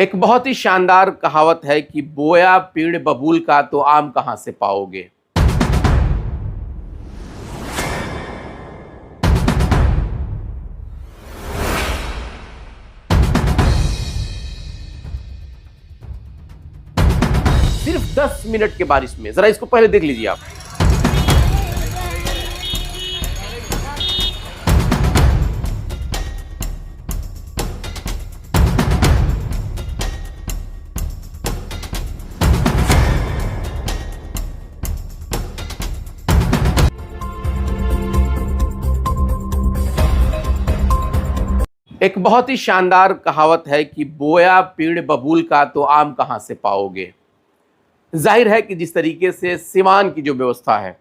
एक बहुत ही शानदार कहावत है कि बोया पेड़ बबूल का तो आम कहां से पाओगे। सिर्फ 10 मिनट के बारिश में, जरा इसको पहले देख लीजिए आप। एक बहुत ही शानदार कहावत है कि बोया पेड़ बबूल का तो आम कहां से पाओगे। जाहिर है कि जिस तरीके से सीमान की जो व्यवस्था है,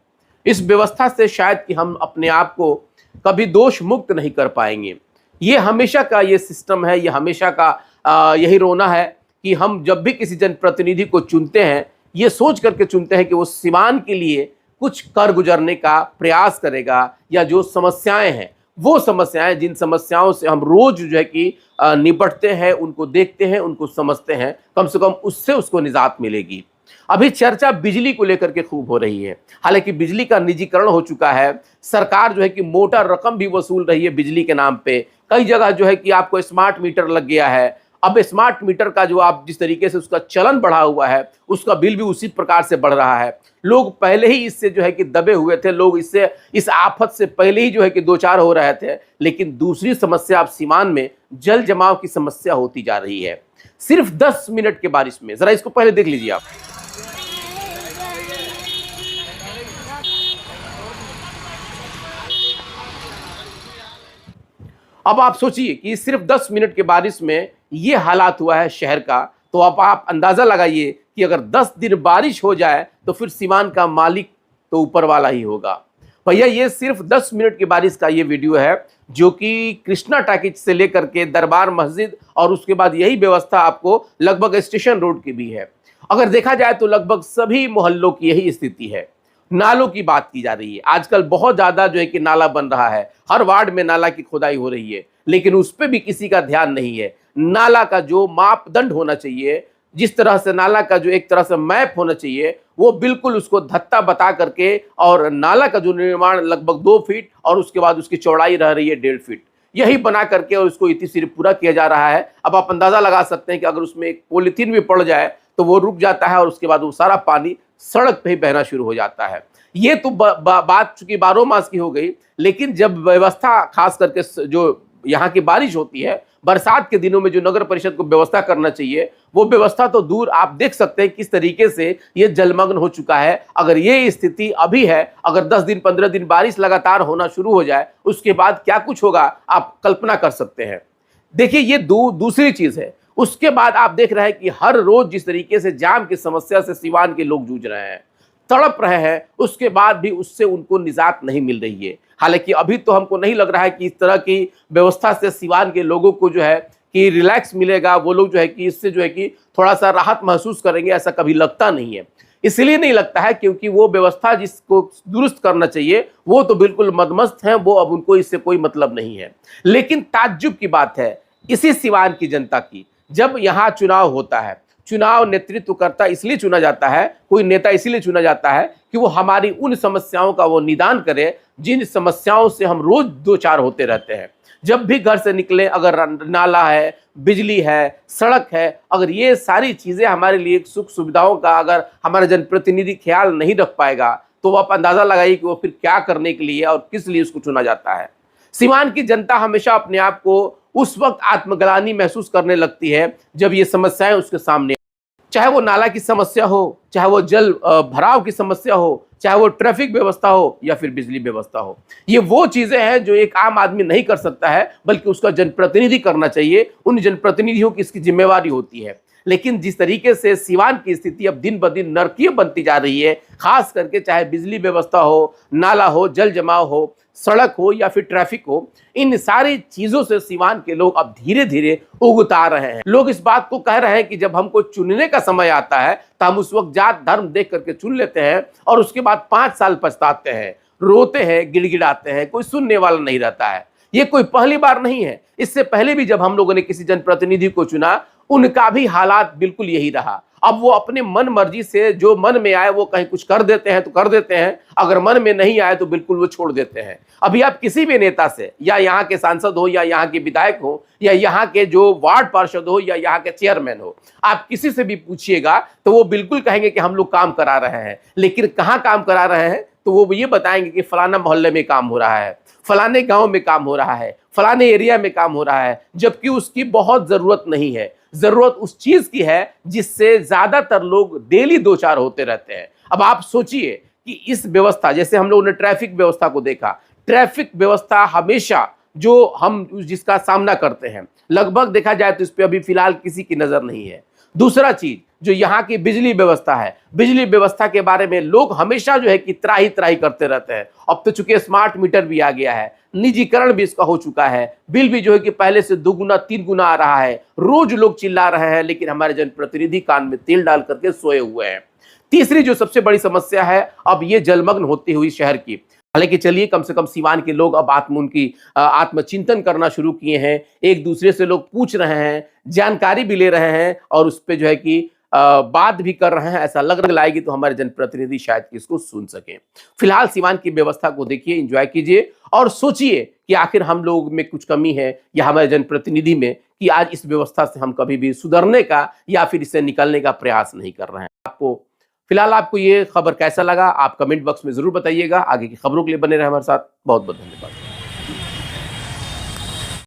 इस व्यवस्था से शायद कि हम अपने आप को कभी दोष मुक्त नहीं कर पाएंगे। ये हमेशा का ये सिस्टम है, ये हमेशा का यही रोना है कि हम जब भी किसी जनप्रतिनिधि को चुनते हैं, ये सोच करके चुनते हैं कि वो सीमान के लिए कुछ कर गुजरने का प्रयास करेगा, या जो समस्याएं हैं वो समस्याएं, जिन समस्याओं से हम रोज जो है कि निपटते हैं, उनको देखते हैं, उनको समझते हैं, कम से कम उससे उसको निजात मिलेगी। अभी चर्चा बिजली को लेकर के खूब हो रही है। हालांकि बिजली का निजीकरण हो चुका है, सरकार जो है कि मोटा रकम भी वसूल रही है बिजली के नाम पे। कई जगह जो है कि आपको स्मार्ट मीटर लग गया है। अब स्मार्ट मीटर का जो आप जिस तरीके से उसका चलन बढ़ा हुआ है, उसका बिल भी उसी प्रकार से बढ़ रहा है। लोग पहले ही इससे जो है कि दबे हुए थे, लोग इससे इस आफत से पहले ही जो है कि दो चार हो रहे थे। लेकिन दूसरी समस्या अब सीमान में जल जमाव की समस्या होती जा रही है। सिर्फ 10 मिनट के बारिश में, जरा इसको पहले देख लीजिए आप। अब आप सोचिए कि सिर्फ 10 मिनट के बारिश में ये हालात हुआ है शहर का, तो अब आप अंदाजा लगाइए कि अगर 10 दिन बारिश हो जाए तो फिर सीमान का मालिक तो ऊपर वाला ही होगा। भैया, ये सिर्फ 10 मिनट की बारिश का ये वीडियो है, जो कि कृष्णा टाकीज से लेकर के दरबार मस्जिद, और उसके बाद यही व्यवस्था आपको लगभग स्टेशन रोड की भी है। अगर देखा जाए तो लगभग सभी मोहल्लों की यही स्थिति है। नालों की बात की जा रही है, आजकल बहुत ज्यादा जो है कि नाला बन रहा है, हर वार्ड में नाला की खुदाई हो रही है, लेकिन उस पर भी किसी का ध्यान नहीं है। नाला का जो मापदंड होना चाहिए, जिस तरह से नाला का जो एक तरह से मैप होना चाहिए, वो बिल्कुल उसको धत्ता बता करके, और नाला का जो निर्माण लगभग 2 फीट और उसके बाद उसकी चौड़ाई रह रही है 1.5 फीट, यही बना करके और उसको इतनी सिर्फ पूरा किया जा रहा है। अब आप अंदाजा लगा सकते हैं कि अगर उसमें एक पॉलीथीन भी पड़ जाए तो वो रुक जाता है, और उसके बाद वो सारा पानी सड़क पे ही बहना शुरू हो जाता है। ये तो बात चूंकि 12 मास की हो गई, लेकिन जब व्यवस्था खास करके जो यहाँ की बारिश होती है, बरसात के दिनों में जो नगर परिषद को व्यवस्था करना चाहिए, वो व्यवस्था तो दूर, आप देख सकते हैं किस तरीके से ये जलमग्न हो चुका है। अगर ये स्थिति अभी है, अगर 10 दिन 15 दिन बारिश लगातार होना शुरू हो जाए, उसके बाद क्या कुछ होगा आप कल्पना कर सकते हैं। देखिए, ये दूसरी चीज है। उसके बाद आप देख रहे हैं कि हर रोज जिस तरीके से जाम की समस्या से सीवान के लोग जूझ रहे हैं, तड़प रहे हैं, उसके बाद भी उससे उनको निजात नहीं मिल रही है। हालांकि अभी तो हमको नहीं लग रहा है कि इस तरह की व्यवस्था से सीवान के लोगों को जो है कि रिलैक्स मिलेगा, वो लोग जो है कि इससे जो है कि थोड़ा सा राहत महसूस करेंगे, ऐसा कभी लगता नहीं है। इसलिए नहीं लगता है क्योंकि वो व्यवस्था जिसको दुरुस्त करना चाहिए वो तो बिल्कुल मदमस्त हैं, वो अब उनको इससे कोई मतलब नहीं है। लेकिन ताज्जुब की बात है इसी सीवान की जनता की, जब यहाँ चुनाव होता है, चुनाव नेतृत्वकर्ता इसलिए चुना जाता है, कोई नेता इसलिए चुना जाता है कि वो हमारी उन समस्याओं का वो निदान करे जिन समस्याओं से हम रोज दो चार होते रहते हैं। जब भी घर से निकले, अगर नाला है, बिजली है, सड़क है, अगर ये सारी चीजें हमारे लिए सुख सुविधाओं का अगर हमारा जनप्रतिनिधि ख्याल नहीं रख पाएगा, तो आप अंदाजा लगाइए कि वो फिर क्या करने के लिए और किस लिए उसको चुना जाता है। सीवान की जनता हमेशा अपने आप को उस वक्त आत्मग्लानि महसूस करने लगती है जब ये समस्याएं उसके सामने, चाहे वो नाला की समस्या हो, चाहे वो जल भराव की समस्या हो, चाहे वो ट्रैफिक व्यवस्था हो, या फिर बिजली व्यवस्था हो। ये वो चीजें हैं जो एक आम आदमी नहीं कर सकता है, बल्कि उसका जनप्रतिनिधि करना चाहिए। उन जनप्रतिनिधियों की इसकी जिम्मेवारी होती है। लेकिन जिस तरीके से सीवान की स्थिति अब दिन ब दिन नरकीय बनती जा रही है, खास करके चाहे बिजली व्यवस्था हो, नाला हो, जल जमाव हो, सड़क हो या फिर ट्रैफिक हो, इन सारी चीजों से सीवान के लोग अब धीरे धीरे उगता रहे हैं। लोग इस बात को कह रहे हैं कि जब हमको चुनने का समय आता है तो हम उस वक्त जात धर्म देख करके चुन लेते हैं, और उसके बाद 5 साल पछताते हैं, रोते हैं, गिड़गिड़ाते हैं, कोई सुनने वाला नहीं रहता है। ये कोई पहली बार नहीं है। इससे पहले भी जब हम लोगों ने किसी जनप्रतिनिधि को चुना, उनका भी हालात बिल्कुल यही रहा। अब वो अपने मन मर्जी से जो मन में आए वो कहीं कुछ कर देते हैं तो कर देते हैं, अगर मन में नहीं आए तो बिल्कुल वो छोड़ देते हैं। अभी आप किसी भी नेता से, या यहाँ के सांसद हो, या यहाँ के विधायक हो, या यहाँ के जो वार्ड पार्षद हो, या यहाँ के चेयरमैन हो, आप किसी से भी पूछिएगा तो वो बिल्कुल कहेंगे कि हम लोग काम करा रहे हैं। लेकिन कहाँ काम करा रहे हैं तो वो ये बताएंगे कि फलाना मोहल्ले में काम हो रहा है, फलाने गांव में काम हो रहा है, फलाने एरिया में काम हो रहा है, जबकि उसकी बहुत जरूरत नहीं है। जरूरत उस चीज की है जिससे ज्यादातर लोग डेली दो चार होते रहते हैं। अब आप सोचिए कि इस व्यवस्था, जैसे हम लोगों ने ट्रैफिक व्यवस्था को देखा, ट्रैफिक व्यवस्था हमेशा जो हम जिसका सामना करते हैं, लगभग देखा जाए तो इस पे अभी फिलहाल किसी की नजर नहीं है। दूसरा चीज जो यहाँ की बिजली व्यवस्था है, बिजली व्यवस्था के बारे में लोग हमेशा जो है कि त्राही त्राही करते रहते हैं। अब तो चूंकि स्मार्ट मीटर भी आ गया है, निजीकरण भी इसका हो चुका है, बिल भी जो है कि पहले से 2 गुना 3 गुना आ रहा है, रोज लोग चिल्ला रहे हैं, लेकिन हमारे जनप्रतिनिधि कान में तेल डाल करके सोए हुए हैं। तीसरी जो सबसे बड़ी समस्या है अब ये जलमग्न होती हुई शहर की। हालांकि चलिए कम से कम सीवान के लोग अब आत्मचिंतन करना शुरू किए हैं, एक दूसरे से लोग पूछ रहे हैं, जानकारी भी ले रहे हैं और उस पर जो है कि बात भी कर रहे हैं। ऐसा लग लाएगी तो हमारे जनप्रतिनिधि शायद कि इसको सुन सकें। फिलहाल सीवान की व्यवस्था को देखिए, एंजॉय कीजिए और सोचिए कि आखिर हम लोग में कुछ कमी है या हमारे जनप्रतिनिधि में कि आज इस व्यवस्था से हम कभी भी सुधरने का या फिर इससे निकलने का प्रयास नहीं कर रहे हैं। फिलहाल आपको ये खबर कैसा लगा आप कमेंट बॉक्स में जरूर बताइएगा। आगे की खबरों के लिए बने रहे हमारे साथ। बहुत बहुत धन्यवाद।